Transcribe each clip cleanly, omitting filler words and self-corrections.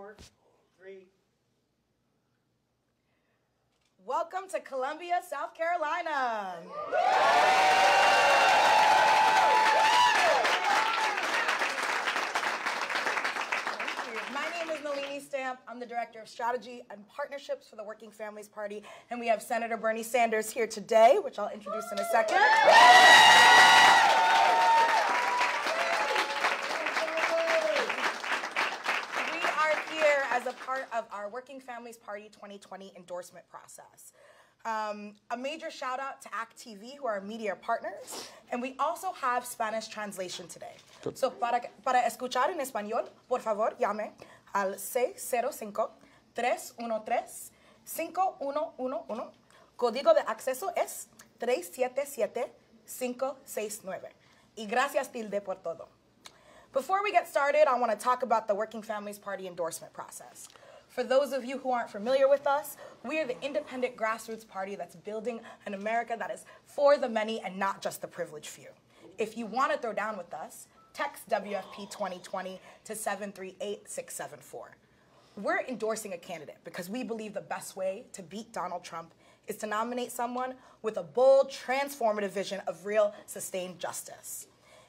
4, 3. Welcome to Columbia, South Carolina. My name is Nelini. I'm the Director of Strategy and Partnerships for the Working Families Party, and we have Senator Bernie Sanders here today, which I'll introduce in a second. We are here as a part of our Working Families Party 2020 endorsement process. A major shout out to ACT TV, who are our media partners, and we also have Spanish translation today. So para escuchar en español, por favor, llame al 605-313-5111. Código de acceso es 377569. Y gracias, Tilde, por todo. Before we get started, I want to talk about the Working Families Party endorsement process. For those of you who aren't familiar with us, we are the independent grassroots party that's building an America that is for the many and not just the privileged few. If you want to throw down with us, text WFP 2020 to 738-674. We're endorsing a candidate because we believe the best way to beat Donald Trump is to nominate someone with a bold, transformative vision of real, sustained justice.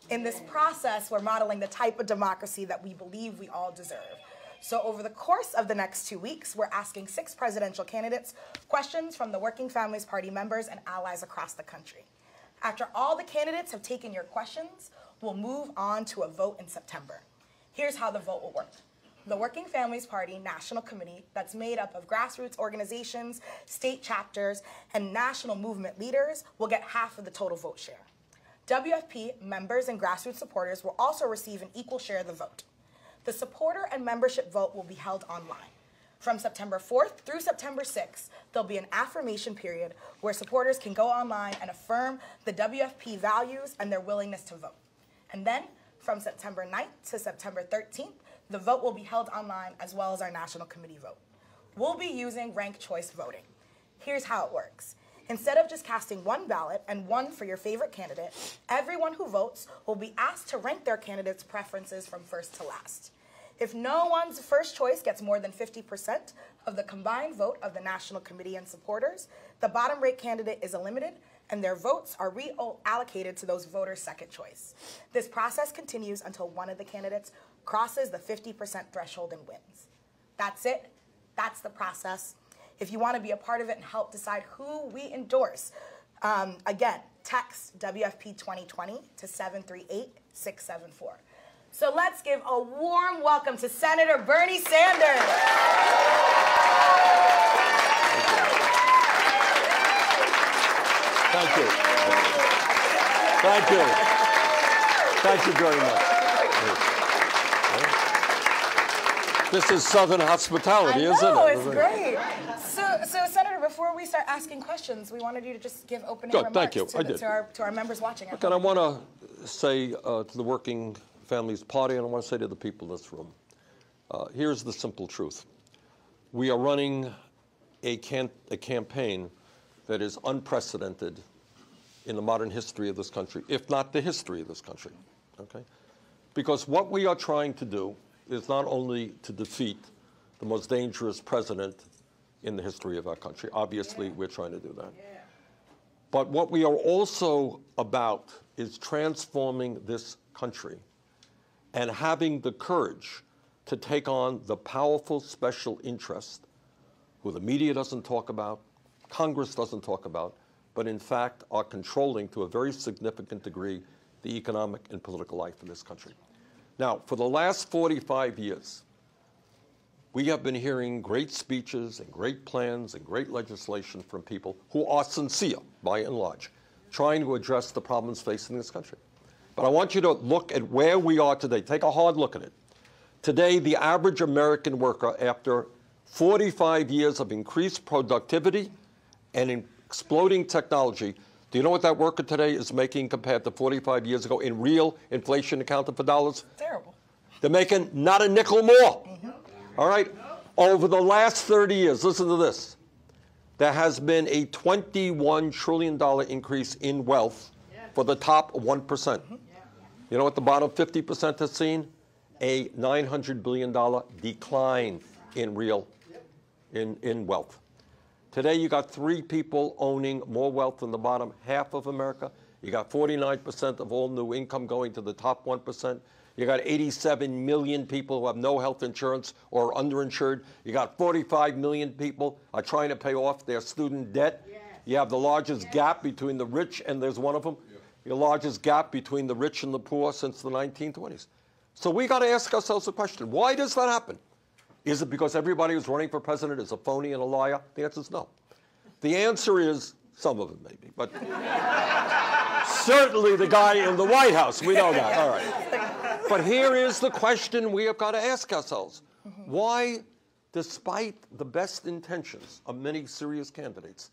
In this process, we're modeling the type of democracy that we believe we all deserve. So over the course of the next 2 weeks, we're asking 6 presidential candidates questions from the Working Families Party members and allies across the country. After all the candidates have taken your questions, we'll move on to a vote in September. Here's how the vote will work. The Working Families Party National Committee, that's made up of grassroots organizations, state chapters, and national movement leaders, will get half of the total vote share. WFP members and grassroots supporters will also receive an equal share of the vote. The supporter and membership vote will be held online. From September 4th through September 6th, there'll be an affirmation period where supporters can go online and affirm the WFP values and their willingness to vote. And then, from September 9th to September 13th, the vote will be held online as well as our National Committee vote. We'll be using ranked choice voting. Here's how it works. Instead of just casting one ballot and one for your favorite candidate, everyone who votes will be asked to rank their candidate's preferences from first to last. If no one's first choice gets more than 50% of the combined vote of the National Committee and supporters, the bottom-rate candidate is eliminated and their votes are reallocated to those voters' second choice. This process continues until one of the candidates crosses the 50% threshold and wins. That's it. That's the process. If you want to be a part of it and help decide who we endorse, again, text WFP 2020 to 738-674. So let's give a warm welcome to Senator Bernie Sanders. Thank you. Thank you. Thank you very much. This is Southern hospitality, isn't it? I know, it's great. So, Senator, before we start asking questions, we wanted you to just give opening remarks to our members watching. Look, and I want to say to the Working Families Party, and I want to say to the people in this room, here's the simple truth. We are running a campaign that is unprecedented in the modern history of this country, if not the history of this country, okay? Because what we are trying to do is not only to defeat the most dangerous president in the history of our country. Obviously, we're trying to do that. But what we are also about is transforming this country and having the courage to take on the powerful special interest who the media doesn't talk about, Congress doesn't talk about, but in fact are controlling to a very significant degree the economic and political life of this country. Now, for the last 45 years, we have been hearing great speeches and great plans and great legislation from people who are sincere, by and large, trying to address the problems facing this country. But I want you to look at where we are today. Take a hard look at it. Today, the average American worker, after 45 years of increased productivity and exploding technology, do you know what that worker today is making compared to 45 years ago in real inflation accounted for dollars? Terrible. They're making not a nickel more. All right? Over the last 30 years, listen to this. There has been a $21 trillion increase in wealth for the top 1%. You know what the bottom 50% has seen? a $900 billion decline in in wealth. Today, you got 3 people owning more wealth than the bottom half of America. You got 49% of all new income going to the top 1%. You got 87 million people who have no health insurance or are underinsured. You got 45 million people are trying to pay off their student debt. Yes. You have the largest gap between the rich, and there's one of them, the largest gap between the rich and the poor since the 1920s. So we got to ask ourselves the question, why does that happen? Is it because everybody who's running for president is a phony and a liar? The answer is no. The answer is, some of it maybe, but certainly the guy in the White House, we know that, all right. But here is the question we have got to ask ourselves. Why, despite the best intentions of many serious candidates,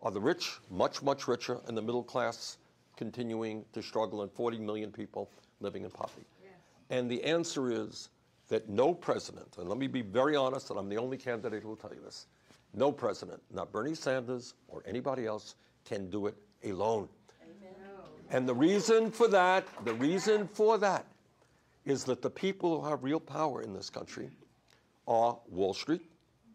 are the rich much, much richer and the middle class continuing to struggle and 40 million people living in poverty? Yes. And the answer is that no president, and let me be very honest, and I'm the only candidate who will tell you this, no president, not Bernie Sanders or anybody else, can do it alone. Amen. And the reason for that is that the people who have real power in this country are Wall Street,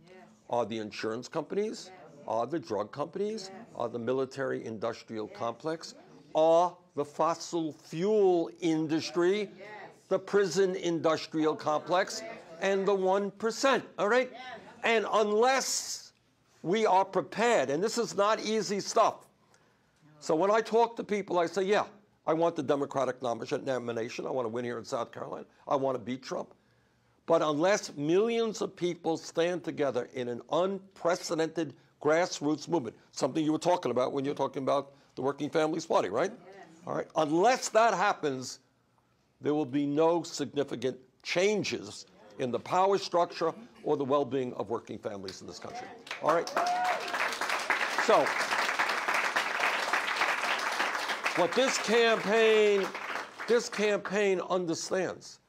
yes, are the insurance companies, yes, are the drug companies, yes, are the military-industrial, yes, complex, are the fossil fuel industry, yes, the prison industrial complex, and the 1%, all right? Yes. And unless we are prepared, and this is not easy stuff. So when I talk to people, I say, yeah, I want the Democratic nomination. I want to win here in South Carolina. I want to beat Trump. But unless millions of people stand together in an unprecedented grassroots movement, something you were talking about when you were talking about the Working Families Party, right? Yes. All right. Unless that happens, there will be no significant changes in the power structure or the well-being of working families in this country. All right? So, what this campaign understands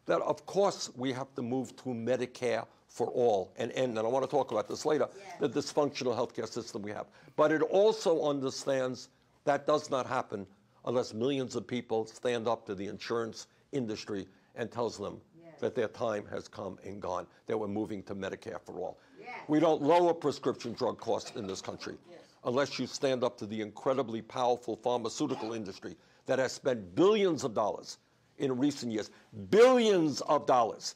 that, of course, we have to move to Medicare for all and end, and I want to talk about this later, the dysfunctional healthcare system we have. But it also understands that does not happen unless millions of people stand up to the insurance industry and tells them that their time has come and gone, that we're moving to Medicare for all. We don't lower prescription drug costs in this country unless you stand up to the incredibly powerful pharmaceutical industry that has spent billions of dollars in recent years, billions of dollars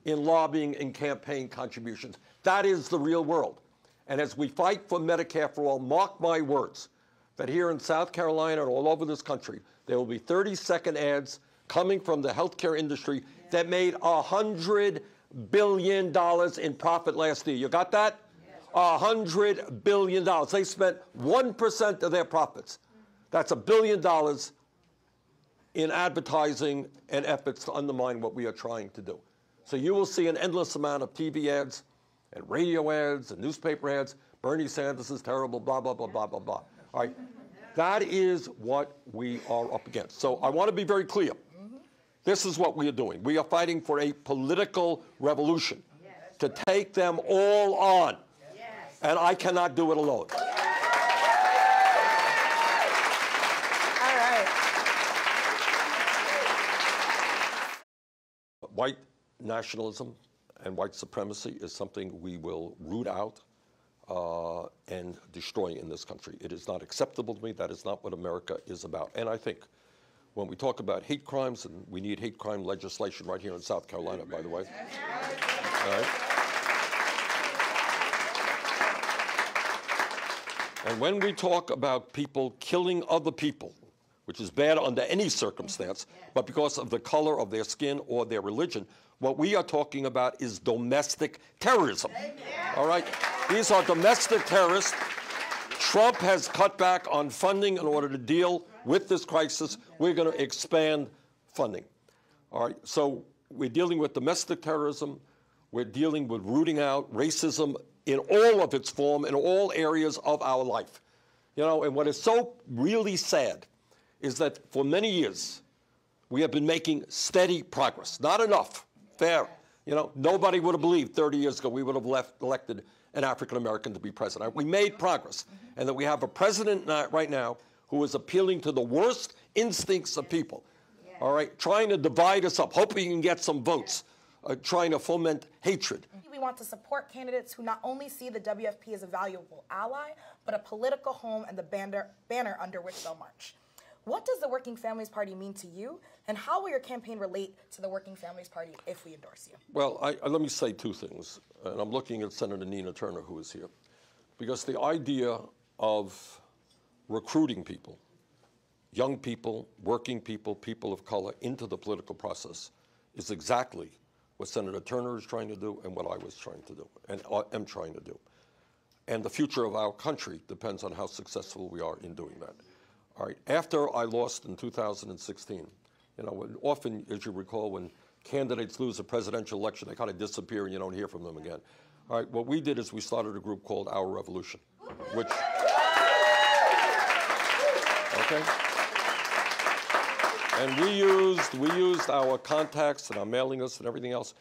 in lobbying and campaign contributions. That is the real world. And as we fight for Medicare for all, mark my words, that here in South Carolina and all over this country, there will be 30-second ads coming from the healthcare industry that made $100 billion in profit last year. You got that? $100 billion. They spent 1% of their profits. That's $1 billion in advertising and efforts to undermine what we are trying to do. So you will see an endless amount of TV ads and radio ads and newspaper ads. Bernie Sanders is terrible, blah, blah, blah, blah, blah, blah. All right. That is what we are up against. So I want to be very clear. This is what we are doing. We are fighting for a political revolution to take them all on. And I cannot do it alone. All right. White nationalism and white supremacy is something we will root out and destroy in this country. It is not acceptable to me. That is not what America is about. And I think when we talk about hate crimes, and we need hate crime legislation right here in South Carolina, by the way. All right. And when we talk about people killing other people, which is bad under any circumstance, but because of the color of their skin or their religion, what we are talking about is domestic terrorism. All right? These are domestic terrorists. Trump has cut back on funding in order to deal with this crisis. We're going to expand funding. All right? So we're dealing with domestic terrorism. We're dealing with rooting out racism in all of its form, in all areas of our life. You know, and what is so really sad is that for many years, we have been making steady progress. Not enough. Fair. You know, nobody would have believed 30 years ago we would have elected an African-American to be president. We made progress. And that we have a president right now who is appealing to the worst instincts of people. all right, trying to divide us up, hoping you can get some votes, trying to foment hatred. We want to support candidates who not only see the WFP as a valuable ally, but a political home and the banner under which they'll march. What does the Working Families Party mean to you, and how will your campaign relate to the Working Families Party if we endorse you? Well, let me say two things, and I'm looking at Senator Nina Turner, who is here, because the idea of recruiting people, young people, working people, people of color, into the political process is exactly what Senator Turner is trying to do and what I was trying to do and am trying to do. And the future of our country depends on how successful we are in doing that. All right, after I lost in 2016, you know, often, as you recall, when candidates lose a presidential election, they kind of disappear and you don't hear from them again. All right, what we did is we started a group called Our Revolution, which, okay? And we used our contacts and our mailing lists and everything else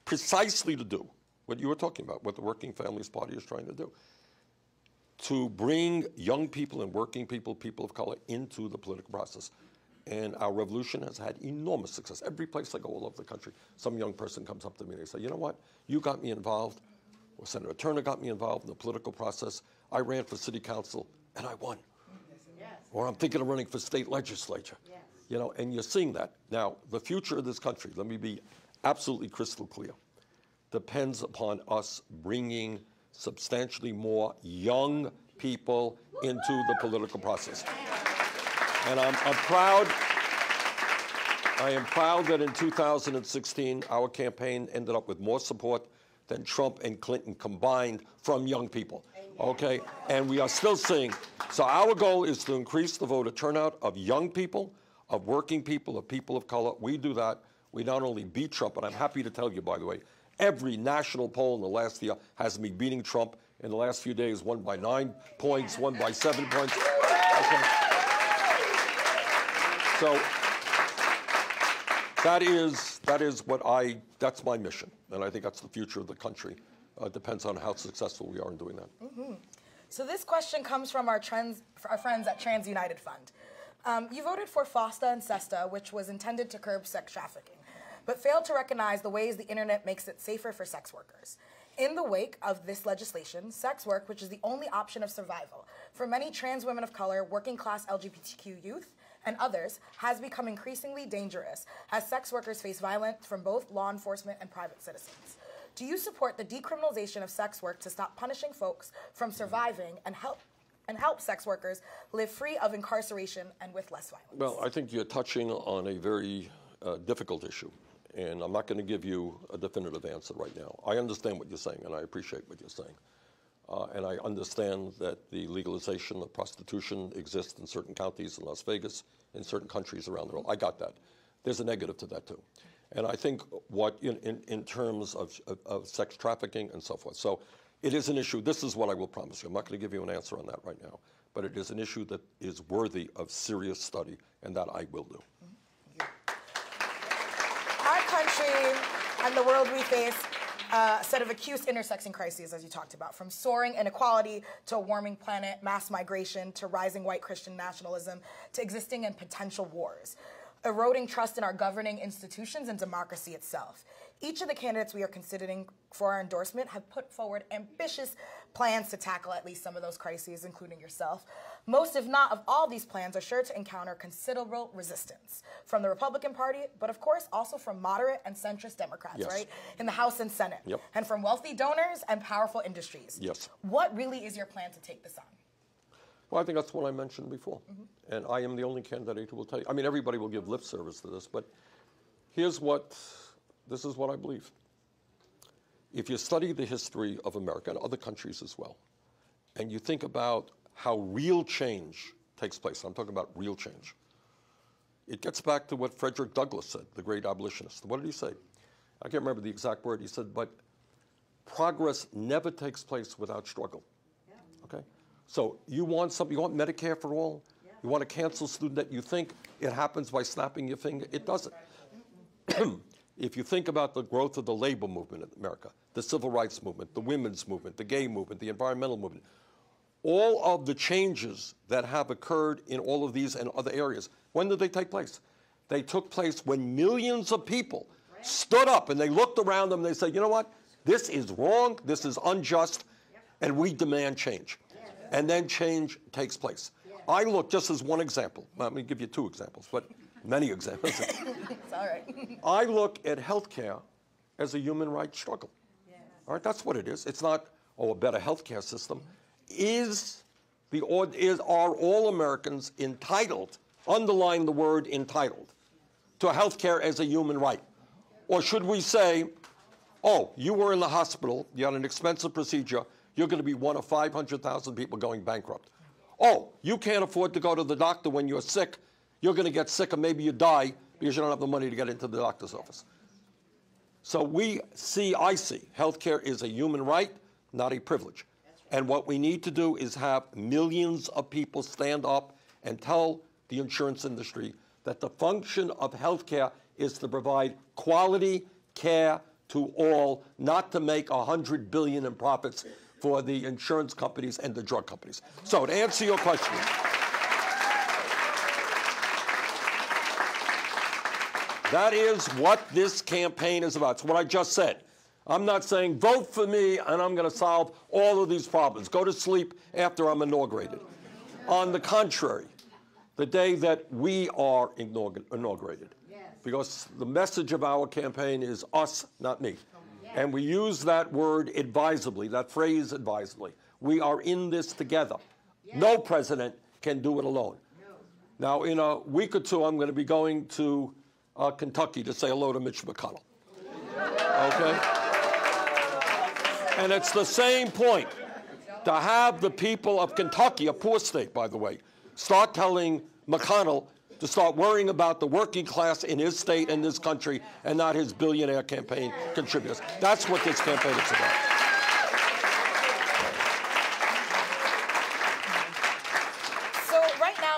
precisely to do what you were talking about, what the Working Families Party is trying to do, to bring young people and working people, people of color, into the political process. And Our Revolution has had enormous success. Every place I go all over the country, some young person comes up to me and they say, you know what, you got me involved, or Senator Turner got me involved in the political process. I ran for city council and I won. Yes. Or I'm thinking of running for state legislature. Yes. You know, and you're seeing that. Now, the future of this country, let me be absolutely crystal clear, depends upon us bringing substantially more young people into the political process. And I am proud that in 2016, our campaign ended up with more support than Trump and Clinton combined from young people, okay? And we are still seeing, so our goal is to increase the voter turnout of young people, of working people, of people of color. We do that. We not only beat Trump, but I'm happy to tell you, by the way, every national poll in the last year has me beating Trump. In the last few days, one by 9 points, one by 7 points. Okay. So that's my mission, and I think that's the future of the country. Depends on how successful we are in doing that. Mm-hmm. So this question comes from our friends at Trans United Fund. You voted for FOSTA and SESTA, which was intended to curb sex trafficking, but failed to recognize the ways the internet makes it safer for sex workers. In the wake of this legislation, sex work, which is the only option of survival for many trans women of color, working class LGBTQ youth, and others, has become increasingly dangerous as sex workers face violence from both law enforcement and private citizens. Do you support the decriminalization of sex work to stop punishing folks from surviving and help sex workers live free of incarceration and with less violence? Well, I think you're touching on a very difficult issue, and I'm not going to give you a definitive answer right now. I understand what you're saying, and I appreciate what you're saying. And I understand that the legalization of prostitution exists in certain counties in Las Vegas, in certain countries around the world. I got that. There's a negative to that, too. And I think what, in terms of sex trafficking and so forth. So it is an issue. This is what I will promise you. I'm not going to give you an answer on that right now. But it is an issue that is worthy of serious study, and that I will do. Our country and the world we face a set of acute intersecting crises, as you talked about, from soaring inequality to a warming planet, mass migration to rising white Christian nationalism to existing and potential wars, eroding trust in our governing institutions and democracy itself. Each of the candidates we are considering for our endorsement have put forward ambitious plans to tackle at least some of those crises, including yourself. Most, if not of all these plans, are sure to encounter considerable resistance from the Republican Party, but of course also from moderate and centrist Democrats, yes, right, in the House and Senate, yep, and from wealthy donors and powerful industries. Yes. What really is your plan to take this on? Well, I think that's what I mentioned before. Mm-hmm. And I am the only candidate who will tell you. I mean, everybody will give lip service to this, but this is what I believe. If you study the history of America and other countries as well, and you think about how real change takes place, I'm talking about real change, it gets back to what Frederick Douglass said, the great abolitionist. What did he say? I can't remember the exact word. He said, but progress never takes place without struggle. Yeah. Okay? So you want something, you want Medicare for all? Yeah. You want to cancel student debt? You think it happens by snapping your finger? It doesn't. If you think about the growth of the labor movement in America, the civil rights movement, the women's movement, the gay movement, the environmental movement, all of the changes that have occurred in all of these and other areas, when did they take place? they took place when millions of people stood up and they looked around them and they said, you know what, this is wrong, this is unjust, and we demand change. And then change takes place. I look, just as one example, let me give you two examples, but many examples. It's all right. I look at healthcare as a human rights struggle. All right, that's what it is. It's not, oh, a better healthcare system. Are all Americans entitled, underline the word entitled, to healthcare as a human right? Or should we say, oh, you were in the hospital, you had an expensive procedure, you're going to be one of 500,000 people going bankrupt. Oh, you can't afford to go to the doctor when you're sick, you're going to get sick and maybe you die because you don't have the money to get into the doctor's office. So I see healthcare is a human right, not a privilege. And what we need to do is have millions of people stand up and tell the insurance industry that the function of healthcare is to provide quality care to all, not to make $100 billion in profits for the insurance companies and the drug companies. So to answer your question, that is what this campaign is about. It's what I just said. I'm not saying vote for me and I'm going to solve all of these problems. Go to sleep after I'm inaugurated. On the contrary, the day that we are inaugurated, because the message of our campaign is us, not me. And we use that word advisably, that phrase advisably. We are in this together. No president can do it alone. Now, in a week or two, I'm going to be going to Kentucky to say hello to Mitch McConnell. Okay? And it's the same point. To have the people of Kentucky, a poor state, by the way, start telling McConnell to start worrying about the working class in his state and this country and not his billionaire campaign contributors. That's what this campaign is about.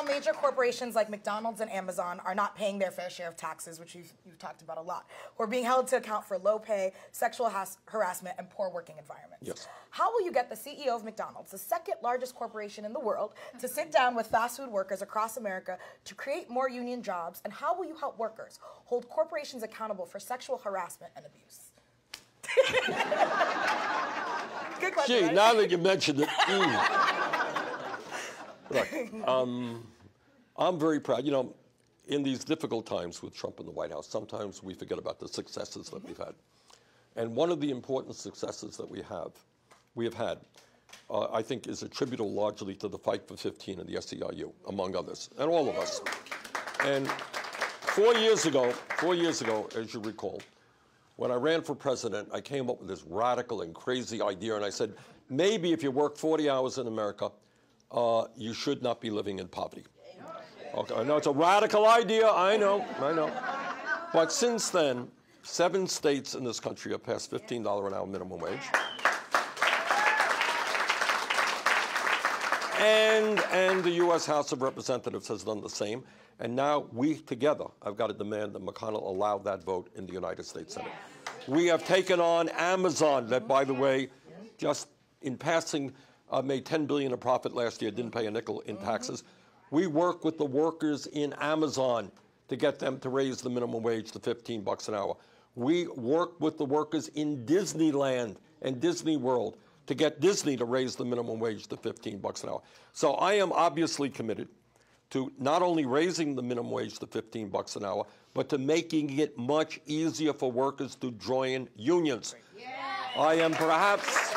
Major corporations like McDonald's and Amazon are not paying their fair share of taxes, which you've talked about a lot, or being held to account for low pay, sexual harassment, and poor working environments. Yes. How will you get the CEO of McDonald's, the second largest corporation in the world, to sit down with fast food workers across America to create more union jobs? And how will you help workers hold corporations accountable for sexual harassment and abuse? Good question. Gee, right? now that you mentioned it. Look, I'm very proud. You know, in these difficult times with Trump in the White House, sometimes we forget about the successes that we've had. And one of the important successes that we have had, I think, is attributable largely to the Fight for 15 and the SEIU, among others, and all of us. And 4 years ago, as you recall, when I ran for president, I came up with this radical and crazy idea, and I said, maybe if you work 40 hours in America, you should not be living in poverty. Okay, I know it's a radical idea, I know. But since then, 7 states in this country have passed $15 an hour minimum wage. And the U.S. House of Representatives has done the same. And now we together have got to demand that McConnell allow that vote in the United States Senate. We have taken on Amazon, that, by the way, just in passing, made $10 billion in profit last year, didn't pay a nickel in taxes. We work with the workers in Amazon to get them to raise the minimum wage to $15 an hour. We work with the workers in Disneyland and Disney World to get Disney to raise the minimum wage to $15 an hour. So I am obviously committed to not only raising the minimum wage to $15 an hour, but to making it much easier for workers to join unions. Yeah. I am perhaps...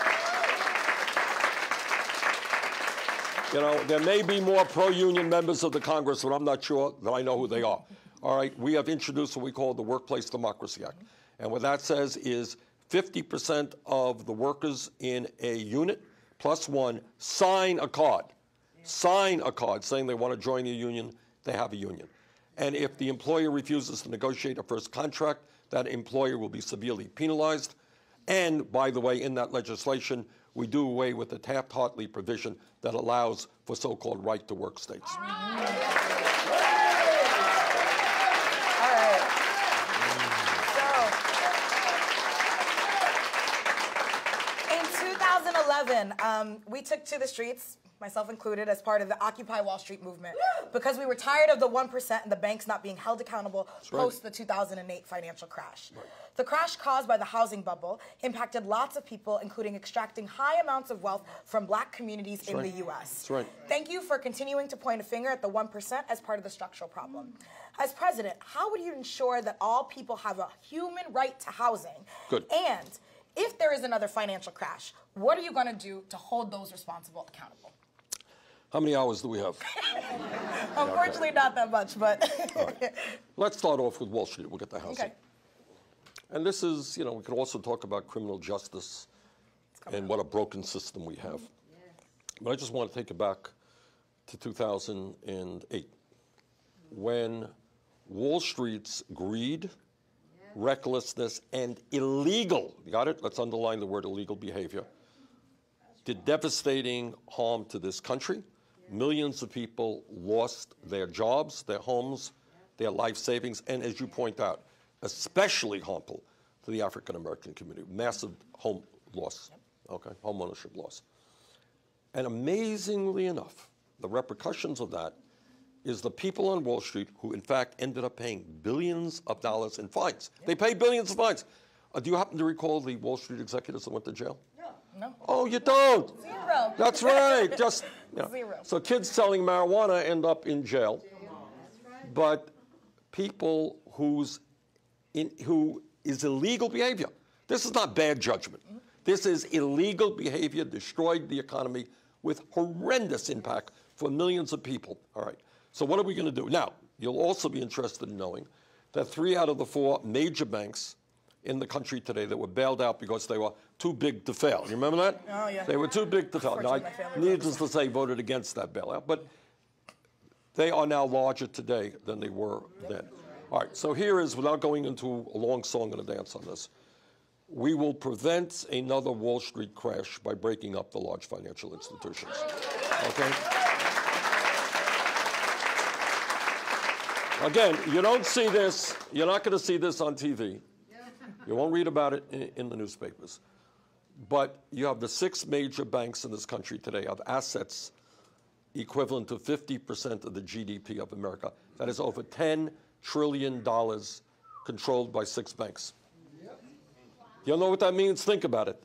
You know, there may be more pro-union members of the Congress, but I'm not sure that I know who they are. All right, we have introduced what we call the Workplace Democracy Act. And what that says is 50% of the workers in a unit, plus one, sign a card saying they want to join a union, they have a union. And if the employer refuses to negotiate a first contract, that employer will be severely penalized. And, by the way, in that legislation, we do away with the Taft-Hartley provision that allows for so-called right-to-work states. All right. So, in 2011, we took to the streets, myself included, as part of the Occupy Wall Street movement, because we were tired of the 1% and the banks not being held accountable post the 2008 financial crash. The crash caused by the housing bubble impacted lots of people, including extracting high amounts of wealth from black communities in the U.S. Thank you for continuing to point a finger at the 1% as part of the structural problem. As president, how would you ensure that all people have a human right to housing? And if there is another financial crash, what are you going to do to hold those responsible accountable? How many hours do we have? Unfortunately, not that much, but... Right. Let's start off with Wall Street. We'll get to housing. And this is, you know, we could also talk about criminal justice and what a broken system we have. But I just want to take it back to 2008, when Wall Street's greed, recklessness, and illegal, you got it? Let's underline the word illegal behavior, did devastating harm to this country. Millions of people lost their jobs, their homes, their life savings, and as you point out, especially harmful to the African-American community. Massive home loss, home ownership loss. And amazingly enough, the repercussions of that is the people on Wall Street who, in fact, ended up paying billions of dollars in fines. They paid billions of fines. Do you happen to recall the Wall Street executives that went to jail? No. Oh, you don't? Zero. That's right. Just Zero. So kids selling marijuana end up in jail. But people who is illegal behavior. This is not bad judgment. This is illegal behavior, destroyed the economy with horrendous impact for millions of people. All right. So what are we going to do? Now, you'll also be interested in knowing that 3 out of the 4 major banks in the country today that were bailed out because they were too big to fail. You remember that? Oh, yeah. They were too big to fail. Now, I, needless to say, voted against that bailout. But they are now larger today than they were then. All right, so here is, without going into a long song and a dance on this, we will prevent another Wall Street crash by breaking up the large financial institutions. Okay? Again, you don't see this, you're not going to see this on TV. You won't read about it in the newspapers. But you have the 6 major banks in this country today have assets equivalent to 50% of the GDP of America. That is over $10 trillion controlled by 6 banks. You know what that means? Think about it.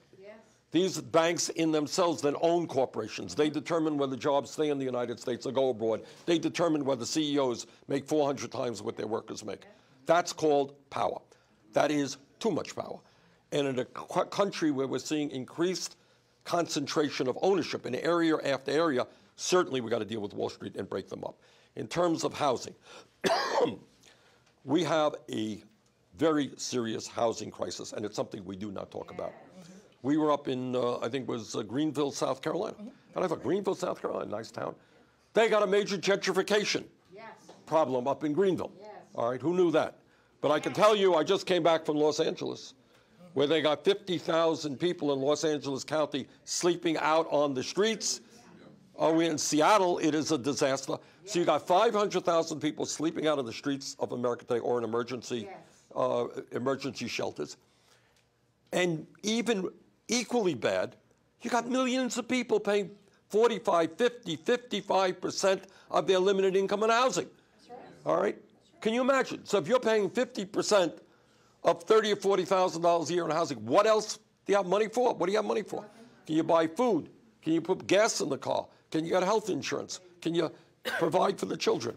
These banks in themselves then own corporations. They determine whether jobs stay in the United States or go abroad. They determine whether CEOs make 400 times what their workers make. That's called power. That is too much power. And in a country where we're seeing increased concentration of ownership in area after area, certainly we've got to deal with Wall Street and break them up. In terms of housing, we have a very serious housing crisis, and it's something we do not talk about. We were up in, I think it was Greenville, South Carolina. And I thought, Greenville, South Carolina, nice town. They got a major gentrification problem up in Greenville. All right, who knew that? But I can tell you, I just came back from Los Angeles, where they got 50,000 people in Los Angeles County sleeping out on the streets. Oh, in Seattle, it is a disaster. So you got 500,000 people sleeping out on the streets of America today, or in emergency shelters. And even equally bad, you got millions of people paying 45, 50, 55% of their limited income on housing. All right? Can you imagine? So if you're paying 50% of $30,000 or $40,000 a year on housing, what else do you have money for? What do you have money for? Can you buy food? Can you put gas in the car? Can you get health insurance? Can you provide for the children?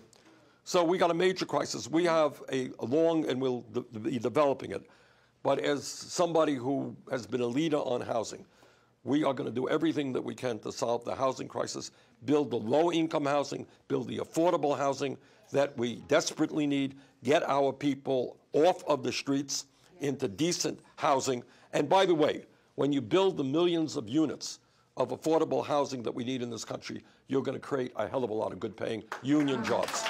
So we got a major crisis. We have a long, and we'll be developing it. But as somebody who has been a leader on housing, we are going to do everything that we can to solve the housing crisis, build the low-income housing, build the affordable housing that we desperately need, get our people off of the streets into decent housing. And by the way, when you build the millions of units of affordable housing that we need in this country, you're going to create a hell of a lot of good-paying union jobs.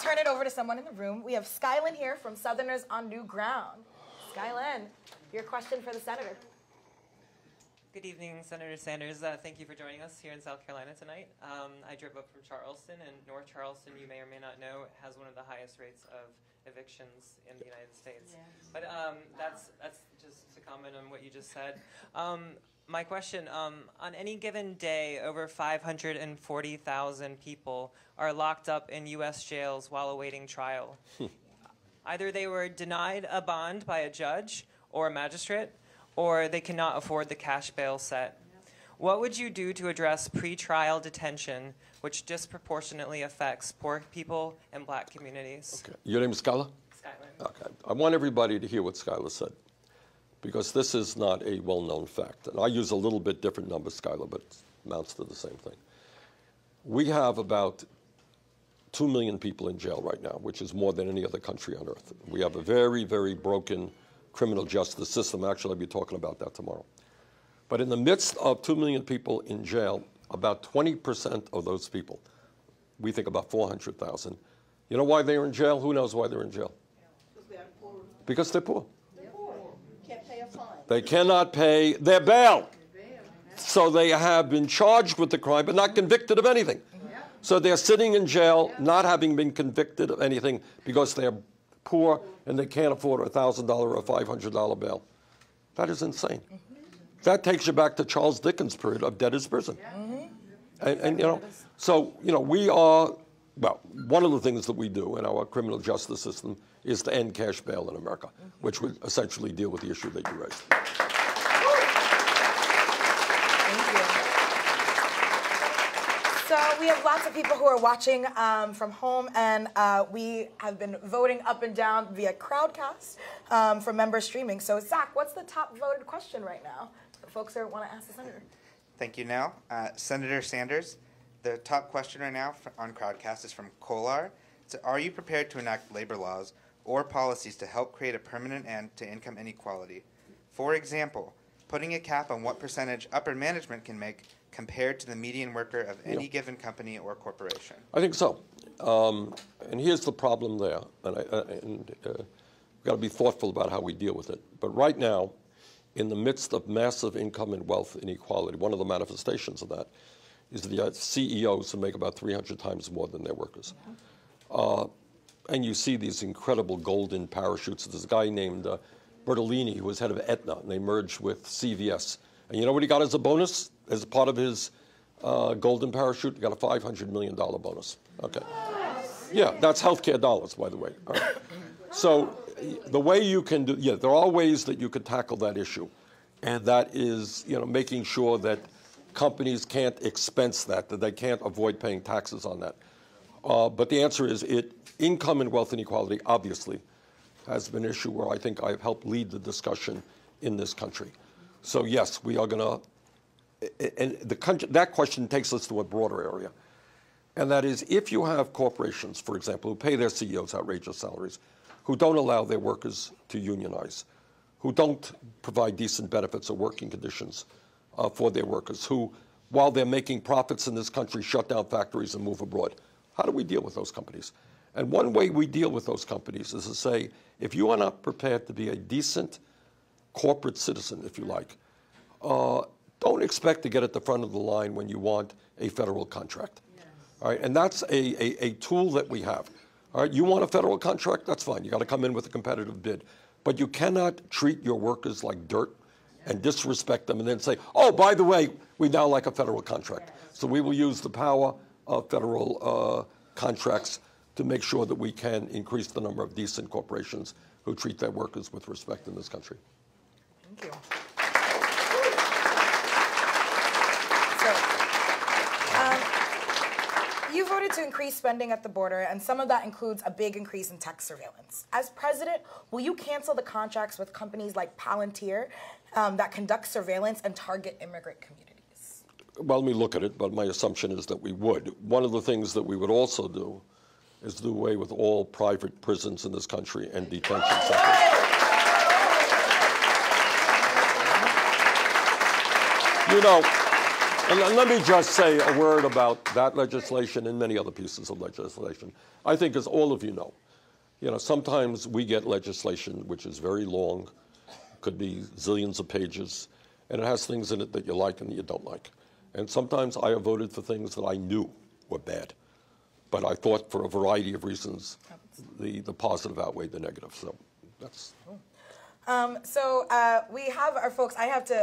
Turn it over to someone in the room. We have Skylin here from Southerners on New Ground. Skylin, your question for the senator. Good evening, Senator Sanders. Thank you for joining us here in South Carolina tonight. I drove up from Charleston, and North Charleston, you may or may not know, has one of the highest rates of evictions in the United States. Yeah. But that's just to comment on what you just said. My question, on any given day, over 540,000 people are locked up in U.S. jails while awaiting trial. Either they were denied a bond by a judge or a magistrate, or they cannot afford the cash bail set. What would you do to address pretrial detention, which disproportionately affects poor people and black communities? Okay. Your name is Skylar? Skylar. Okay. I want everybody to hear what Skylar said, because this is not a well-known fact. And I use a little bit different numbers, Skylar, but it amounts to the same thing. We have about 2 million people in jail right now, which is more than any other country on earth. We have a very, very broken criminal justice system. Actually, I'll be talking about that tomorrow. But in the midst of 2 million people in jail, about 20% of those people, we think about 400,000, you know why they're in jail? Who knows why they're in jail? Because they're poor. They're poor. Can't pay a fine. They cannot pay their bail. So they have been charged with the crime but not convicted of anything. So they're sitting in jail not having been convicted of anything because they're poor and they can't afford a $1,000 or a $500 bail. That is insane. That takes you back to Charles Dickens' period of debtor's prison. And you know, so, you know, we are, well, one of the things that we do in our criminal justice system is to end cash bail in America, which would essentially deal with the issue that you raised. So we have lots of people who are watching from home, and we have been voting up and down via Crowdcast for member streaming. So Zach, what's the top voted question right now that folks want to ask the senator? Thank you, Nell. Senator Sanders, the top question right now on Crowdcast is from Kolar. So, are you prepared to enact labor laws or policies to help create a permanent end to income inequality? For example, putting a cap on what percentage upper management can make compared to the median worker of any given company or corporation? I think so. And here's the problem there. And we've got to be thoughtful about how we deal with it. But right now, in the midst of massive income and wealth inequality, one of the manifestations of that is the CEOs who make about 300 times more than their workers. And you see these incredible golden parachutes. There's a guy named Bertolini, who was head of Aetna, and they merged with CVS. And you know what he got as a bonus? As part of his golden parachute, he got a $500 million bonus. Okay. Yeah, that's healthcare dollars, by the way. All right. So the way you can do, there are ways that you could tackle that issue. And that is, you know, making sure that companies can't expense that they can't avoid paying taxes on that. But the answer is income and wealth inequality, obviously, has been an issue where I think I've helped lead the discussion in this country. So yes, we are going to, and that question takes us to a broader area. And that is, if you have corporations, for example, who pay their CEOs outrageous salaries, who don't allow their workers to unionize, who don't provide decent benefits or working conditions for their workers, who, while they're making profits in this country, shut down factories and move abroad. How do we deal with those companies? And one way we deal with those companies is to say, if you are not prepared to be a decent corporate citizen, if you like, don't expect to get at the front of the line when you want a federal contract. Yes. All right, and that's a tool that we have. All right, you want a federal contract? That's fine. You got to come in with a competitive bid. But you cannot treat your workers like dirt and disrespect them and then say, oh, by the way, we now like a federal contract. So we will use the power of federal contracts to make sure that we can increase the number of decent corporations who treat their workers with respect in this country. Thank you. You voted to increase spending at the border, and some of that includes a big increase in tech surveillance. As president, will you cancel the contracts with companies like Palantir that conduct surveillance and target immigrant communities? Well, let me look at it, but my assumption is that we would. One of the things that we would also do is do away with all private prisons in this country and detention centers. You know, and let me just say a word about that legislation and many other pieces of legislation. I think, as all of you know, sometimes we get legislation which is very long, could be zillions of pages, and it has things in it that you like and that you don't like. And sometimes I have voted for things that I knew were bad, but I thought for a variety of reasons the positive outweighed the negative. So that's. We have our folks.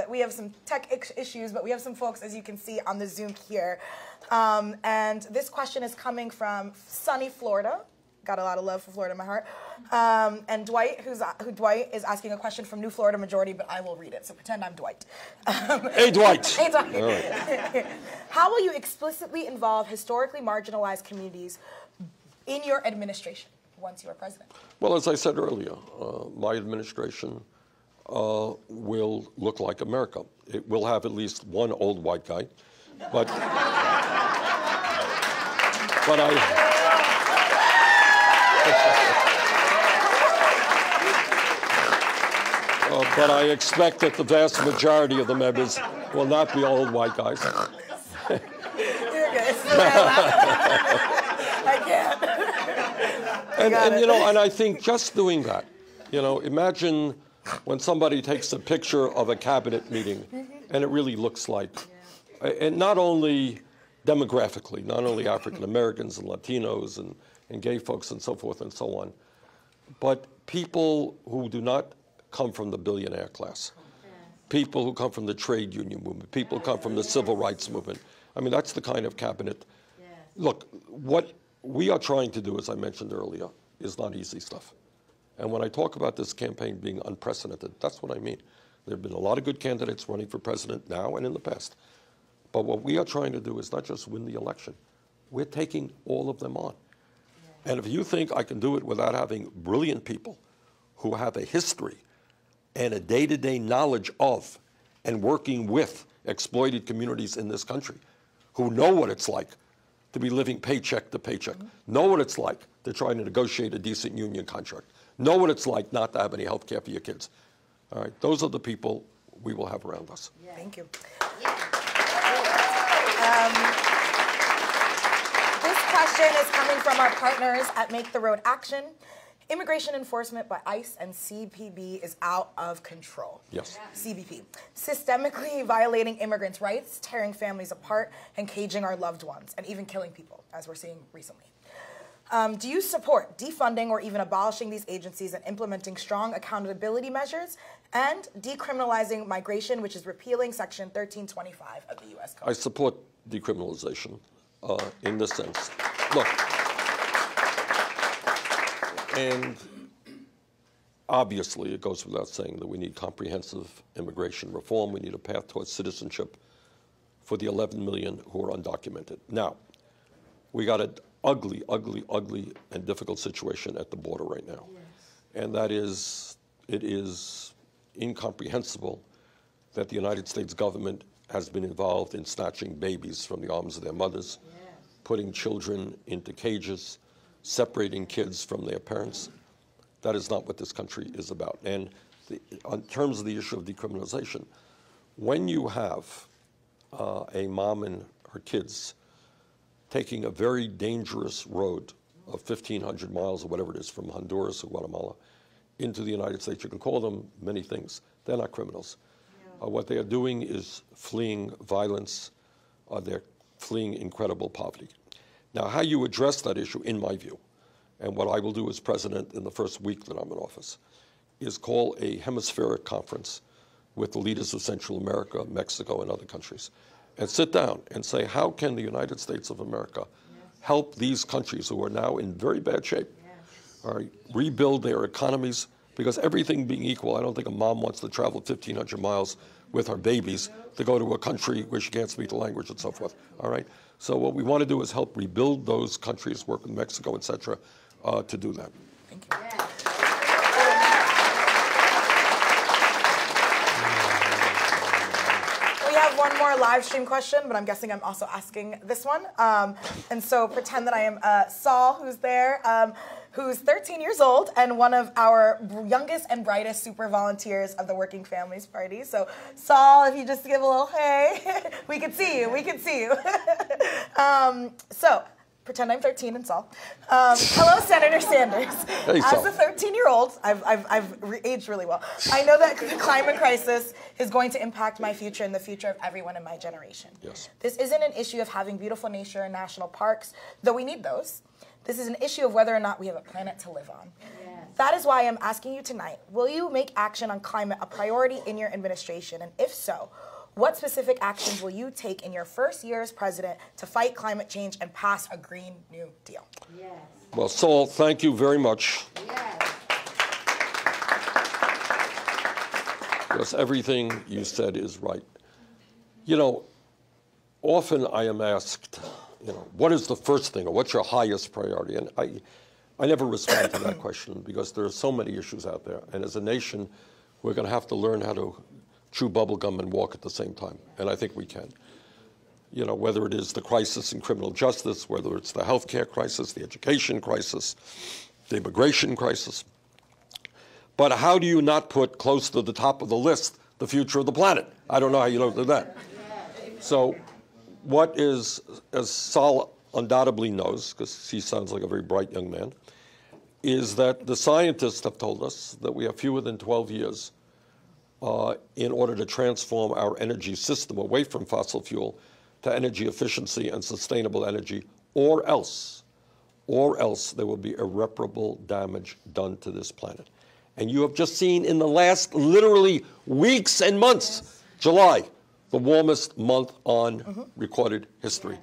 We have some tech issues, but we have some folks, as you can see on the Zoom here. And this question is coming from sunny Florida. Got a lot of love for Florida in my heart. And Dwight, Dwight is asking a question from New Florida Majority, but I will read it. So pretend I'm Dwight. Hey, Dwight. Hey, Dwight. All right. How will you explicitly involve historically marginalized communities in your administration once you are president? Well, as I said earlier, my administration will look like America. It will have at least one old white guy, but I expect that the vast majority of the members will not be old white guys. You're good. I can't. And I think just doing that, imagine when somebody takes a picture of a cabinet meeting and it really looks like, and not only demographically, not only African Americans and Latinos and gay folks and so forth and so on, but people who do not come from the billionaire class, people who come from the trade union movement, people who come from the civil rights movement. I mean, that's the kind of cabinet. Look, what we are trying to do, as I mentioned earlier, is not easy stuff. And when I talk about this campaign being unprecedented, that's what I mean. There have been a lot of good candidates running for president now and in the past. But what we are trying to do is not just win the election. We're taking all of them on. And if you think I can do it without having brilliant people who have a history and a day-to-day knowledge of and working with exploited communities in this country, who know what it's like to be living paycheck to paycheck, know what it's like to try to negotiate a decent union contract, know what it's like not to have any health care for your kids. All right, those are the people we will have around us. Thank you. This question is coming from our partners at Make the Road Action. Immigration enforcement by ICE and CBP is out of control. Yes. CBP. Systemically violating immigrants' rights, tearing families apart, and caging our loved ones, and even killing people, as we're seeing recently. Do you support defunding or even abolishing these agencies and implementing strong accountability measures and decriminalizing migration, which is repealing Section 1325 of the U.S. Code? I support decriminalization in this sense. Look, and obviously it goes without saying that we need comprehensive immigration reform. We need a path towards citizenship for the 11 million who are undocumented. Now, we got an ugly, ugly, ugly and difficult situation at the border right now. Yes. And that is, it is incomprehensible that the United States government has been involved in snatching babies from the arms of their mothers, putting children into cages, separating kids from their parents. That is not what this country is about. And in terms of the issue of decriminalization, when you have a mom and her kids taking a very dangerous road of 1,500 miles or whatever it is from Honduras or Guatemala into the United States, you can call them many things. They're not criminals. What they are doing is fleeing violence. They're fleeing incredible poverty. Now, how you address that issue, in my view, and what I will do as president in the first week that I'm in office, is call a hemispheric conference with the leaders of Central America, Mexico, and other countries, and sit down and say, how can the United States of America help these countries who are now in very bad shape, all right, rebuild their economies? Because everything being equal, I don't think a mom wants to travel 1,500 miles with her babies to go to a country where she can't speak the language and so forth, all right? So what we want to do is help rebuild those countries, work with Mexico, et cetera, to do that. Thank you. We have one more live stream question, but I'm guessing I'm also asking this one. And so pretend that I am Saul, who's there, who's 13 years old and one of our youngest and brightest super volunteers of the Working Families Party. So Saul, if you just give a little hey, we can see you, we can see you. So pretend I'm 13 and Saul. Hello, Senator Sanders. Hey, As Saul. a 13-year-old, I've aged really well. I know that the climate crisis is going to impact my future and the future of everyone in my generation. Yes. This isn't an issue of having beautiful nature and national parks, though we need those. This is an issue of whether or not we have a planet to live on. That is why I'm asking you tonight, will you make action on climate a priority in your administration? And if so, what specific actions will you take in your first year as president to fight climate change and pass a Green New Deal? Yes. Well, Saul, thank you very much. Yes. Because everything you said is right. You know, often I am asked, you know, what is the first thing or what's your highest priority? And I never respond to that question because there are so many issues out there. And as a nation, we're going to have to learn how to chew bubble gum and walk at the same time. And I think we can. You know, whether it is the crisis in criminal justice, whether it's the healthcare crisis, the education crisis, the immigration crisis. But how do you not put close to the top of the list the future of the planet? I don't know how you don't do that. So what is, as Saul undoubtedly knows, because he sounds like a very bright young man, is that the scientists have told us that we have fewer than 12 years in order to transform our energy system away from fossil fuel to energy efficiency and sustainable energy, or else there will be irreparable damage done to this planet. And you have just seen in the last literally weeks and months, July, the warmest month on recorded history.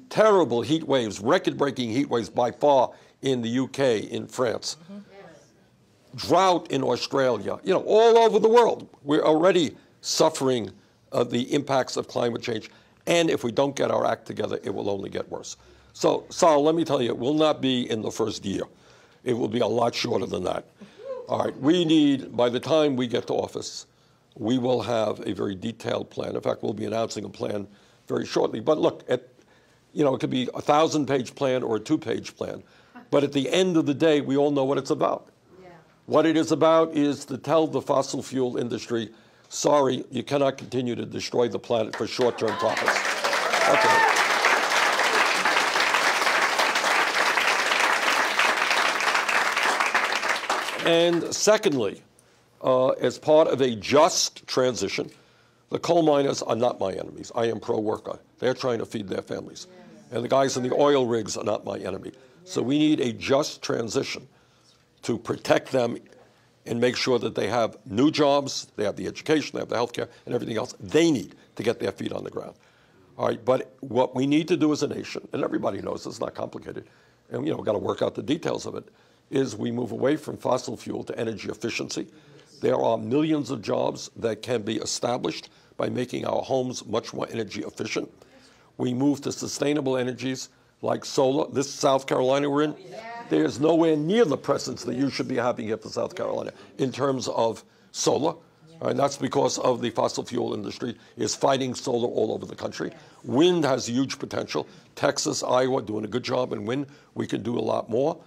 Terrible heat waves, record-breaking heat waves by far in the UK, in France. Drought in Australia, you know, all over the world. We're already suffering the impacts of climate change. And if we don't get our act together, it will only get worse. So, Saul, let me tell you, it will not be in the first year. It will be a lot shorter than that. All right, we need, by the time we get to office, we will have a very detailed plan. In fact, we'll be announcing a plan very shortly. But look, you know, it could be a 1,000-page plan or a 2-page plan. But at the end of the day, we all know what it's about. Yeah. What it is about is to tell the fossil fuel industry, sorry, you cannot continue to destroy the planet for short-term profits. Okay. And secondly, as part of a just transition, the coal miners are not my enemies. I am pro-worker. They're trying to feed their families. And the guys in the oil rigs are not my enemy. So we need a just transition to protect them and make sure that they have new jobs, they have the education, they have the healthcare, and everything else they need to get their feet on the ground. All right, but what we need to do as a nation, and everybody knows it's not complicated, and you know, we've got to work out the details of it, is we move away from fossil fuel to energy efficiency. There are millions of jobs that can be established by making our homes much more energy efficient. We move to sustainable energies like solar. This South Carolina we're in, there's nowhere near the presence that you should be having here for South Carolina in terms of solar. And that's because of the fossil fuel industry is fighting solar all over the country. Wind has huge potential. Texas, Iowa doing a good job in wind. We can do a lot more.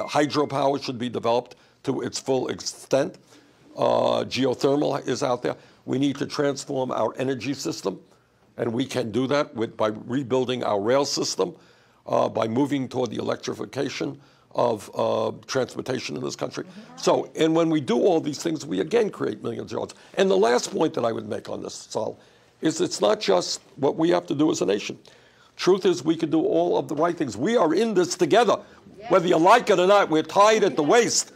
Hydropower should be developed to its full extent. Geothermal is out there. We need to transform our energy system, and we can do that by rebuilding our rail system, by moving toward the electrification of transportation in this country. So, and when we do all these things, we again create millions of jobs. And the last point that I would make on this, Saul, is it's not just what we have to do as a nation. Truth is, we can do all of the right things. We are in this together. Whether you like it or not, we're tied at the waist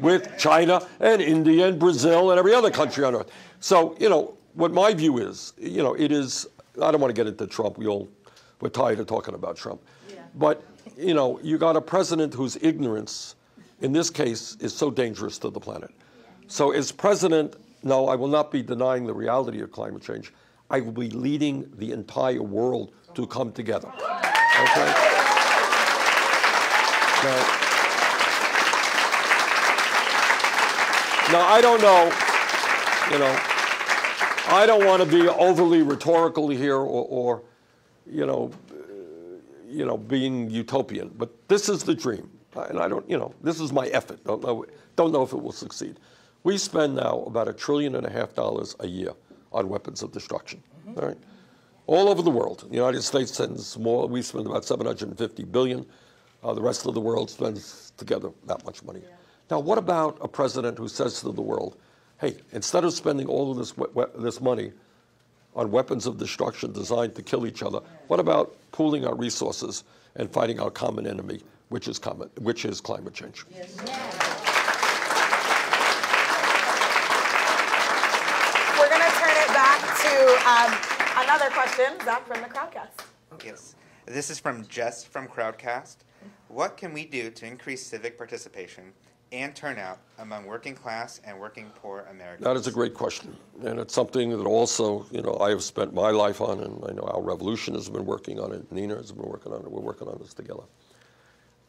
with China and India and Brazil and every other country on earth. So, you know, what my view is, you know, it is, I don't want to get into Trump. We're tired of talking about Trump. But, you know, you got a president whose ignorance, in this case, is so dangerous to the planet. So as president, no, I will not be denying the reality of climate change. I will be leading the entire world to come together. Okay? Now, I don't know, you know, I don't want to be overly rhetorical here or you know, being utopian, but this is the dream. And I don't, you know, this is my effort. Don't know if it will succeed. We spend now about $1.5 trillion a year on weapons of destruction. All right? All over the world. The United States sends more. We spend about $750 billion. The rest of the world spends together that much money. Yeah. Now, what about a president who says to the world, hey, instead of spending all of this money on weapons of destruction designed to kill each other, what about pooling our resources and fighting our common enemy, which is climate change? Yes. We're going to turn it back to another question, Zach, from the Crowdcast. Yes. This is from Jess from Crowdcast. What can we do to increase civic participation and turnout among working class and working poor Americans? That is a great question. And it's something that also, I have spent my life on, and I know our revolution has been working on it. Nina has been working on it. We're working on this together.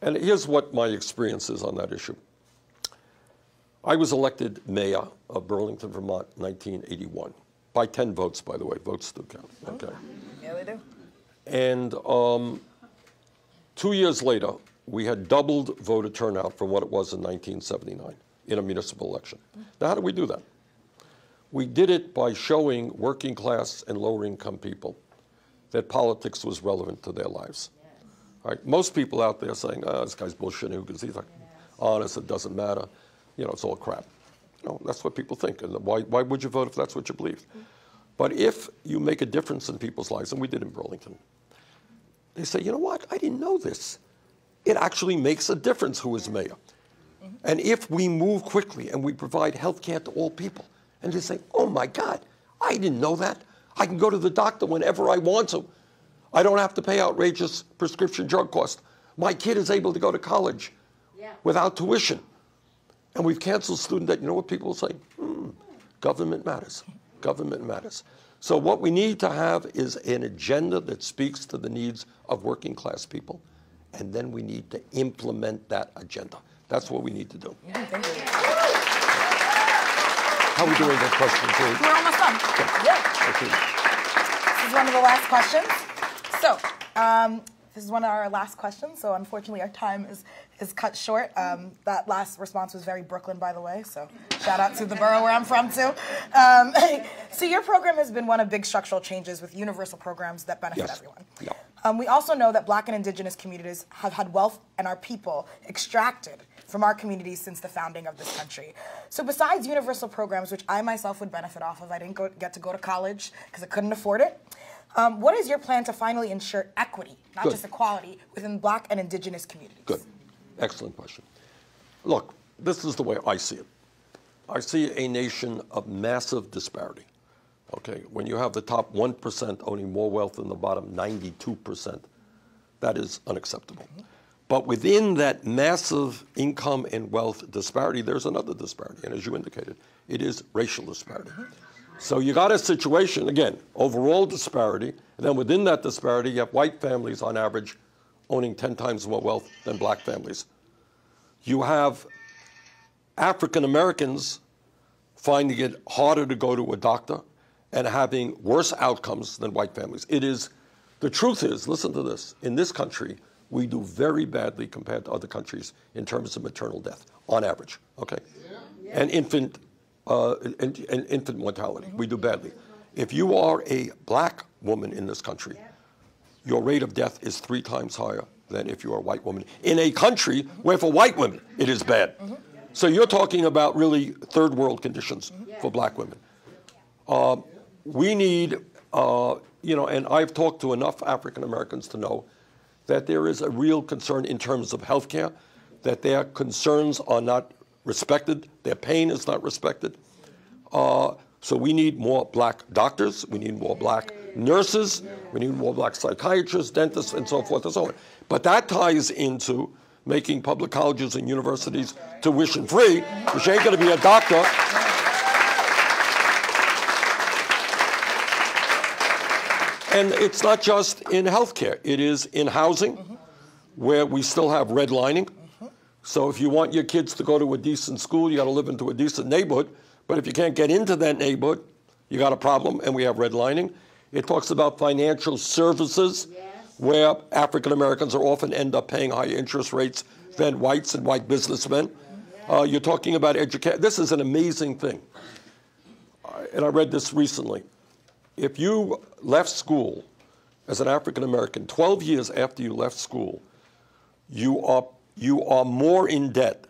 And here's what my experience is on that issue. I was elected mayor of Burlington, Vermont, 1981. By 10 votes, by the way. Votes still count. Okay. Yeah, they do. And 2 years later, we had doubled voter turnout from what it was in 1979 in a municipal election. Now, how did we do that? We did it by showing working class and lower income people that politics was relevant to their lives. All right? Most people out there saying, oh, this guy's bullshitting because he's like honest, it doesn't matter. It's all crap. That's what people think. And why would you vote if that's what you believe? But if you make a difference in people's lives, and we did in Burlington, they say, you know what? I didn't know this. It actually makes a difference who is mayor. And if we move quickly and we provide health care to all people, and they say, oh my God, I didn't know that. I can go to the doctor whenever I want to. I don't have to pay outrageous prescription drug costs. My kid is able to go to college without tuition. And we've canceled student debt. You know what people will say? Government matters. Government matters. So what we need to have is an agenda that speaks to the needs of working class people. And then we need to implement that agenda. That's what we need to do. Thank you. How are we doing that question? We're almost done. Yeah. Okay. This is one of the last questions. So, this is one of our last questions. So, unfortunately, our time is cut short. That last response was very Brooklyn, by the way. So, shout out to the borough where I'm from, too. So, your program has been one of big structural changes with universal programs that benefit everyone. Yeah. We also know that Black and Indigenous communities have had wealth and our people extracted from our communities since the founding of this country. So besides universal programs, which I myself would benefit off of, I didn't get to go to college because I couldn't afford it. What is your plan to finally ensure equity, not just equality, within Black and Indigenous communities? Good. Excellent question. Look, this is the way I see it. I see a nation of massive disparity. Okay, when you have the top 1% owning more wealth than the bottom 92%, that is unacceptable. But within that massive income and wealth disparity, there's another disparity, and as you indicated, it is racial disparity. So you got a situation, again, overall disparity, and then within that disparity, you have white families on average owning 10 times more wealth than Black families. You have African Americans finding it harder to go to a doctor and having worse outcomes than white families. The truth is, listen to this, in this country, we do very badly compared to other countries in terms of maternal death, on average, okay? And infant mortality, we do badly. If you are a Black woman in this country, your rate of death is 3 times higher than if you are a white woman, in a country where for white women, it is bad. So you're talking about really third world conditions for Black women. We need, and I've talked to enough African Americans to know that there is a real concern in terms of health care, that their concerns are not respected, their pain is not respected. So we need more Black doctors, we need more Black nurses, we need more Black psychiatrists, dentists, and so forth and so on. But that ties into making public colleges and universities tuition-free, which ain't going to be a doctor. And it's not just in healthcare. It is in housing, where we still have redlining. So if you want your kids to go to a decent school, you got to live into a decent neighborhood. But if you can't get into that neighborhood, you got a problem, and we have redlining. It talks about financial services, where African Americans are often end up paying higher interest rates than whites and white businessmen. You're talking about education. This is an amazing thing. And I read this recently. if you left school as an African American, 12 years after you left school, you are more in debt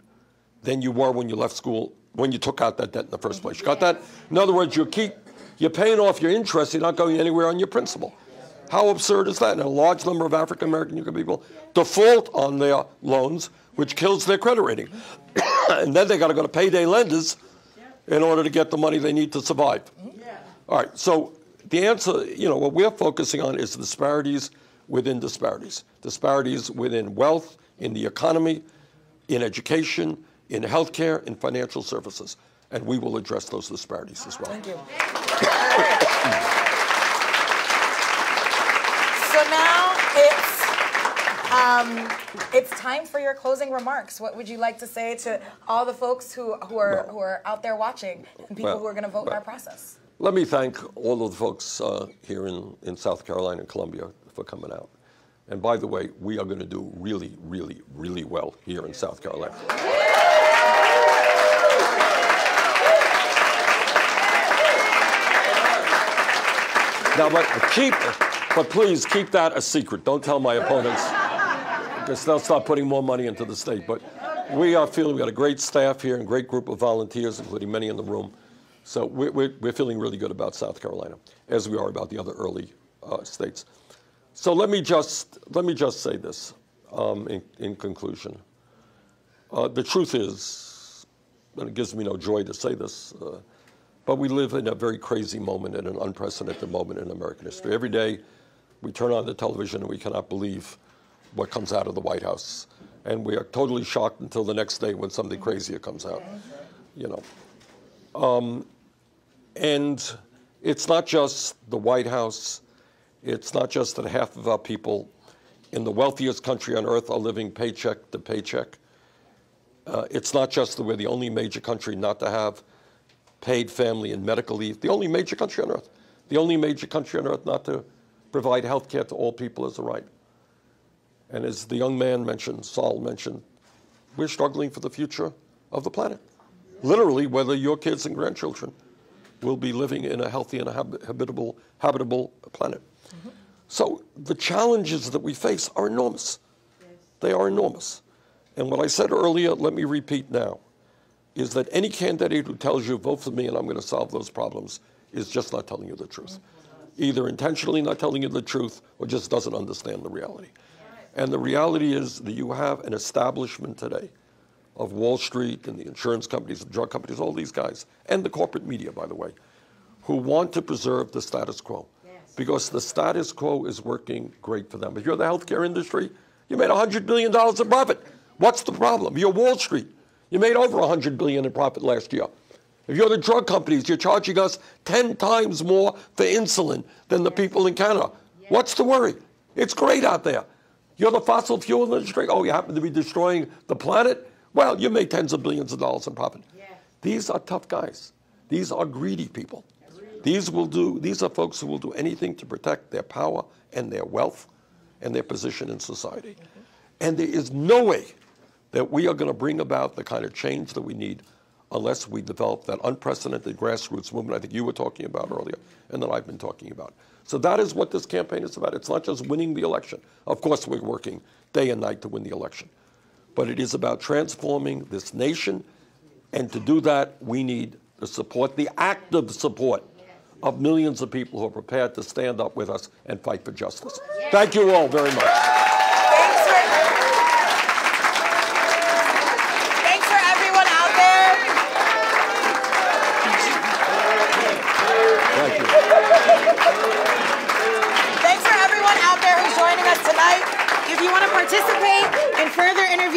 than you were when you left school, when you took out that debt in the first place. You got that? In other words, you're paying off your interest, you're not going anywhere on your principal. How absurd is that? And a large number of African American people default on their loans, which kills their credit rating. And then they got to go to payday lenders in order to get the money they need to survive. All right, so the answer, what we're focusing on is disparities within disparities. Disparities within wealth, in the economy, in education, in healthcare, in financial services. And we will address those disparities as well. Thank you. So now it's time for your closing remarks. What would you like to say to all the folks who are out there watching and people who are going to vote in our process? Let me thank all of the folks here in South Carolina and Columbia for coming out. And by the way, we are going to do really, really, really well here in South Carolina. Now, but please keep that a secret. Don't tell my opponents, because they'll start putting more money into the state. But we are feeling, we've got a great staff here and a great group of volunteers, including many in the room. So we're feeling really good about South Carolina, as we are about the other early states. So let me just say this in conclusion. The truth is, and it gives me no joy to say this, but we live in a very crazy moment and an unprecedented moment in American history. Every day we turn on the television and we cannot believe what comes out of the White House. And we are totally shocked until the next day when something crazier comes out, And it's not just the White House. It's not just that half of our people in the wealthiest country on earth are living paycheck to paycheck. It's not just that we're the only major country not to have paid family and medical leave. The only major country on earth. The only major country on earth not to provide health care to all people as a right. And as the young man mentioned, Saul mentioned, we're struggling for the future of the planet. Literally, whether your kids and grandchildren will be living in a healthy and a habitable planet. Mm-hmm. So the challenges that we face are enormous. Yes. They are enormous. And what I said earlier, let me repeat now, is that any candidate who tells you, vote for me and I'm going to solve those problems, is just not telling you the truth. Either intentionally not telling you the truth or just doesn't understand the reality. And the reality is that you have an establishment today of Wall Street and the insurance companies, the drug companies, all these guys, and the corporate media, by the way, who want to preserve the status quo. Yes. Because the status quo is working great for them. If you're the healthcare industry, you made $100 billion in profit. What's the problem? You're Wall Street. You made over $100 billion in profit last year. If you're the drug companies, you're charging us 10 times more for insulin than the people in Canada. Yes. What's the worry? It's great out there. You're the fossil fuel industry. Oh, you happen to be destroying the planet? Well, you make tens of billions of dollars in profit. Yes. These are tough guys. These are greedy people. These are folks who will do anything to protect their power and their wealth and their position in society. And there is no way that we are going to bring about the kind of change that we need unless we develop that unprecedented grassroots movement I think you were talking about earlier and that I've been talking about. So that is what this campaign is about. It's not just winning the election. Of course, we're working day and night to win the election. But it is about transforming this nation. And to do that, we need the support, the active support of millions of people who are prepared to stand up with us and fight for justice. Thank you all very much. Thanks for everyone out there. Thank you. Thanks for everyone out there who's joining us tonight. If you want to participate in further interviews,